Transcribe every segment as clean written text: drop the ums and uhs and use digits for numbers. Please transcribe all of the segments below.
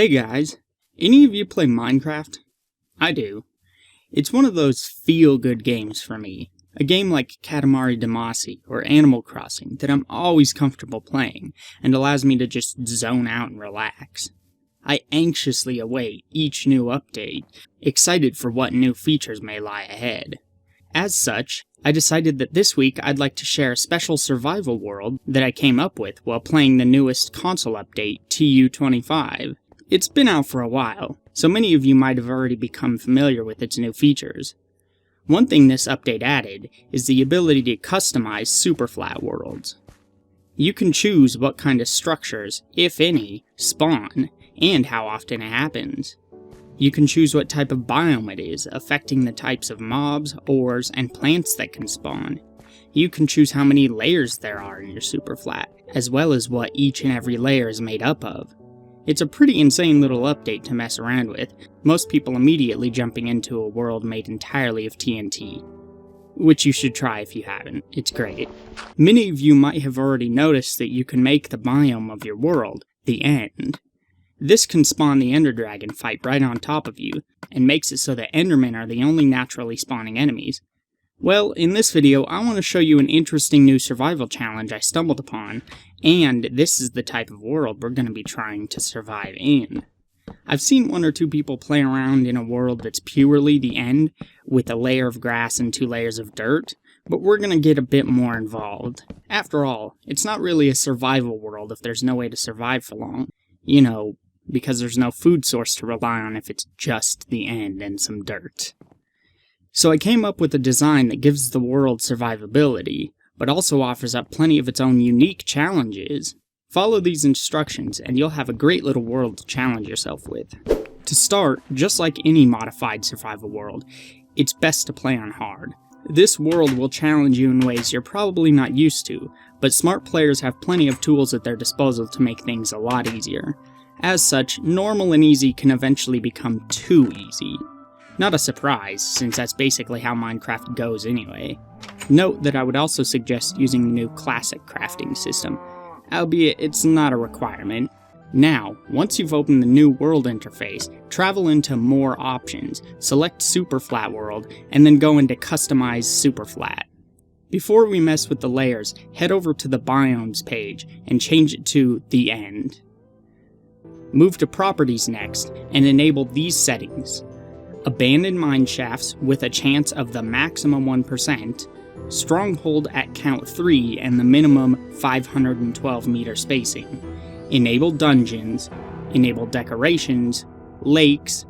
Hey guys, any of you play Minecraft? I do. It's one of those feel-good games for me. A game like Katamari Damacy or Animal Crossing that I'm always comfortable playing and allows me to just zone out and relax. I anxiously await each new update, excited for what new features may lie ahead. As such, I decided that this week I'd like to share a special survival world that I came up with while playing the newest console update, TU25. It's been out for a while, so many of you might have already become familiar with its new features. One thing this update added is the ability to customize Superflat worlds. You can choose what kind of structures, if any, spawn, and how often it happens. You can choose what type of biome it is, affecting the types of mobs, ores, and plants that can spawn. You can choose how many layers there are in your Superflat, as well as what each and every layer is made up of. It's a pretty insane little update to mess around with, most people immediately jumping into a world made entirely of TNT. Which you should try if you haven't, it's great. Many of you might have already noticed that you can make the biome of your world the end. This can spawn the Ender Dragon fight right on top of you, and makes it so that Endermen are the only naturally spawning enemies. Well, in this video, I want to show you an interesting new survival challenge I stumbled upon, and this is the type of world we're going to be trying to survive in. I've seen one or two people play around in a world that's purely the end, with a layer of grass and 2 layers of dirt, but we're going to get a bit more involved. After all, it's not really a survival world if there's no way to survive for long. You know, because there's no food source to rely on if it's just the end and some dirt. So I came up with a design that gives the world survivability, but also offers up plenty of its own unique challenges. Follow these instructions and you'll have a great little world to challenge yourself with. To start, just like any modified survival world, it's best to play on hard. This world will challenge you in ways you're probably not used to, but smart players have plenty of tools at their disposal to make things a lot easier. As such, normal and easy can eventually become too easy. Not a surprise, since that's basically how Minecraft goes anyway. Note that I would also suggest using the new classic crafting system, albeit it's not a requirement. Now, once you've opened the new world interface, travel into More Options, select Superflat World, and then go into Customize Superflat. Before we mess with the layers, head over to the Biomes page and change it to The End. Move to Properties next, and enable these settings. Abandoned mine shafts with a chance of the maximum 1%, stronghold at count 3 and the minimum 512 meter spacing, enable dungeons, enable decorations, lakes,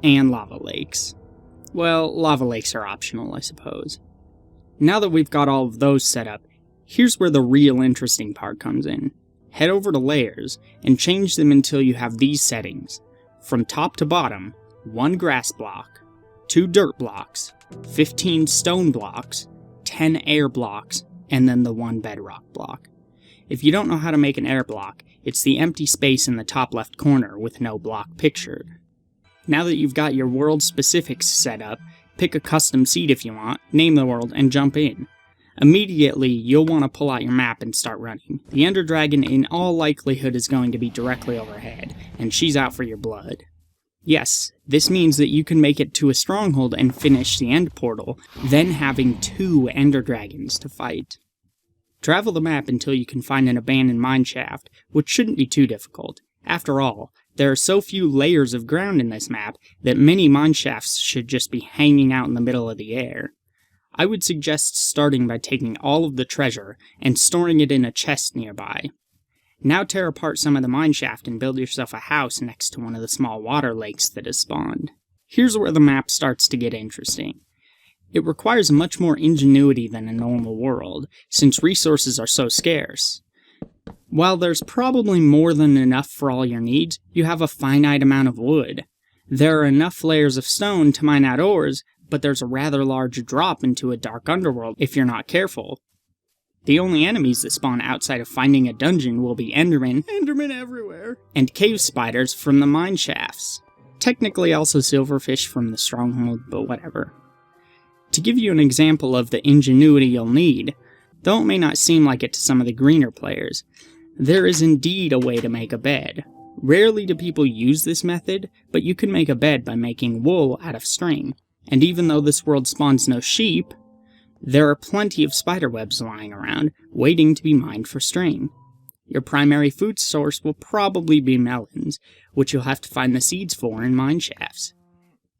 and lava lakes. Well, lava lakes are optional, I suppose. Now that we've got all of those set up, here's where the real interesting part comes in. Head over to Layers, and change them until you have these settings. From top to bottom, 1 grass block, 2 dirt blocks, 15 stone blocks, 10 air blocks, and then the 1 bedrock block. If you don't know how to make an air block, it's the empty space in the top left corner with no block pictured. Now that you've got your world specifics set up, pick a custom seed if you want, name the world, and jump in. Immediately, you'll want to pull out your map and start running. The Ender Dragon in all likelihood is going to be directly overhead, and she's out for your blood. Yes, this means that you can make it to a stronghold and finish the end portal, then having 2 Ender Dragons to fight. Travel the map until you can find an abandoned mineshaft, which shouldn't be too difficult. After all, there are so few layers of ground in this map that many mineshafts should just be hanging out in the middle of the air. I would suggest starting by taking all of the treasure and storing it in a chest nearby. Now tear apart some of the mineshaft and build yourself a house next to one of the small water lakes that has spawned. Here's where the map starts to get interesting. It requires much more ingenuity than a normal world, since resources are so scarce. While there's probably more than enough for all your needs, you have a finite amount of wood. There are enough layers of stone to mine out ores, but there's a rather large drop into a dark underworld if you're not careful. The only enemies that spawn outside of finding a dungeon will be Endermen everywhere, and cave spiders from the mine shafts. Technically also silverfish from the stronghold, but whatever. To give you an example of the ingenuity you'll need, though it may not seem like it to some of the greener players, there is indeed a way to make a bed. Rarely do people use this method, but you can make a bed by making wool out of string. And even though this world spawns no sheep, there are plenty of spiderwebs lying around, waiting to be mined for string. Your primary food source will probably be melons, which you'll have to find the seeds for in mine shafts.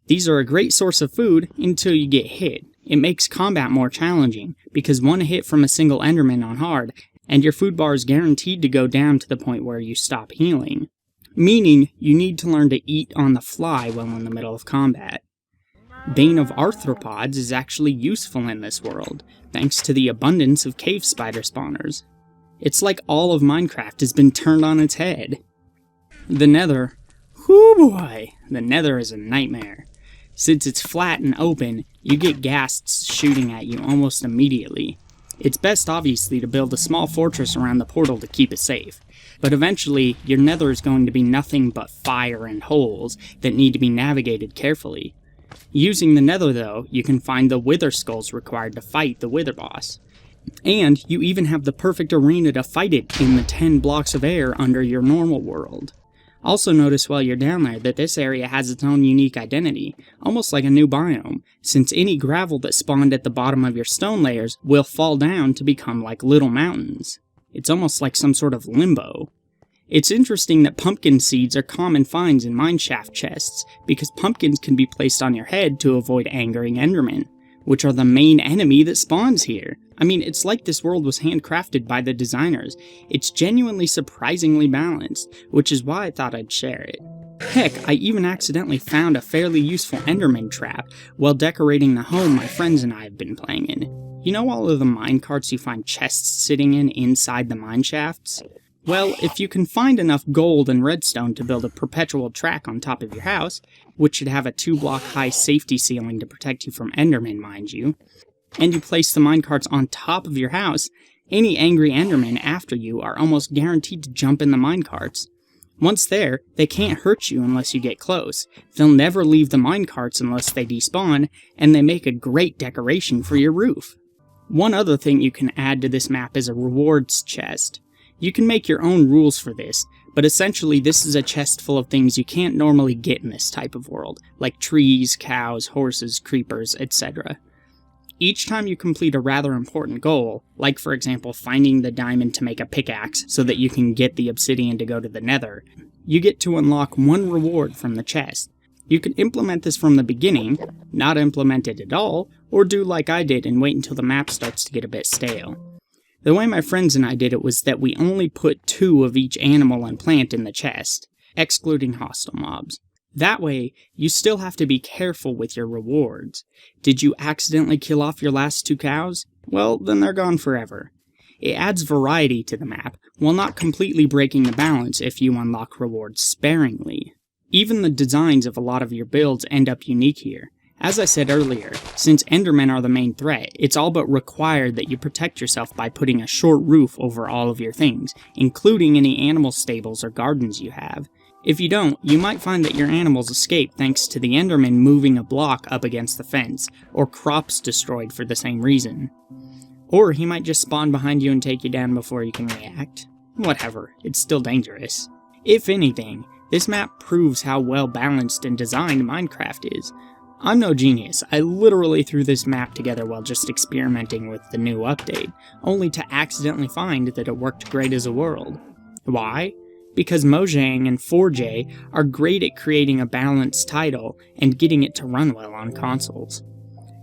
These are a great source of food until you get hit. It makes combat more challenging, because one hit from a single Enderman on hard, and your food bar is guaranteed to go down to the point where you stop healing. Meaning, you need to learn to eat on the fly while in the middle of combat. Bane of arthropods is actually useful in this world, thanks to the abundance of cave spider spawners. It's like all of Minecraft has been turned on its head. The Nether. Whoo boy! The Nether is a nightmare. Since it's flat and open, you get ghasts shooting at you almost immediately. It's best, obviously, to build a small fortress around the portal to keep it safe. But eventually, your Nether is going to be nothing but fire and holes that need to be navigated carefully. Using the Nether, though, you can find the Wither Skulls required to fight the Wither boss. And you even have the perfect arena to fight it in the 10 blocks of air under your normal world. Also notice while you're down there that this area has its own unique identity, almost like a new biome, since any gravel that spawned at the bottom of your stone layers will fall down to become like little mountains. It's almost like some sort of limbo. It's interesting that pumpkin seeds are common finds in mineshaft chests, because pumpkins can be placed on your head to avoid angering Endermen, which are the main enemy that spawns here. I mean, it's like this world was handcrafted by the designers. It's genuinely surprisingly balanced, which is why I thought I'd share it. Heck, I even accidentally found a fairly useful Endermen Trap while decorating the home my friends and I have been playing in. You know all of the minecarts you find chests sitting in inside the mineshafts? Well, if you can find enough gold and redstone to build a perpetual track on top of your house, which should have a 2-block high safety ceiling to protect you from Endermen, mind you, and you place the minecarts on top of your house, any angry Endermen after you are almost guaranteed to jump in the minecarts. Once there, they can't hurt you unless you get close. They'll never leave the minecarts unless they despawn, and they make a great decoration for your roof. One other thing you can add to this map is a rewards chest. You can make your own rules for this, but essentially this is a chest full of things you can't normally get in this type of world, like trees, cows, horses, creepers, etc. Each time you complete a rather important goal, like for example finding the diamond to make a pickaxe so that you can get the obsidian to go to the Nether, you get to unlock one reward from the chest. You can implement this from the beginning, not implement it at all, or do like I did and wait until the map starts to get a bit stale. The way my friends and I did it was that we only put 2 of each animal and plant in the chest, excluding hostile mobs. That way, you still have to be careful with your rewards. Did you accidentally kill off your last 2 cows? Well, then they're gone forever. It adds variety to the map, while not completely breaking the balance if you unlock rewards sparingly. Even the designs of a lot of your builds end up unique here. As I said earlier, since Endermen are the main threat, it's all but required that you protect yourself by putting a short roof over all of your things, including any animal stables or gardens you have. If you don't, you might find that your animals escape thanks to the Enderman moving a block up against the fence, or crops destroyed for the same reason. Or he might just spawn behind you and take you down before you can react. Whatever, it's still dangerous. If anything, this map proves how well balanced and designed Minecraft is. I'm no genius, I literally threw this map together while just experimenting with the new update, only to accidentally find that it worked great as a world. Why? Because Mojang and 4J are great at creating a balanced title and getting it to run well on consoles.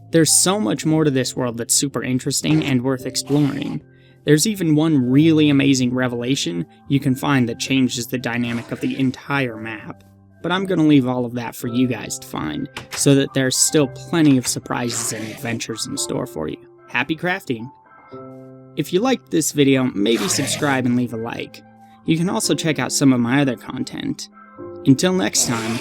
There's so much more to this world that's super interesting and worth exploring. There's even one really amazing revelation you can find that changes the dynamic of the entire map. But I'm going to leave all of that for you guys to find, so that there's still plenty of surprises and adventures in store for you. Happy crafting! If you liked this video, maybe subscribe and leave a like. You can also check out some of my other content. Until next time,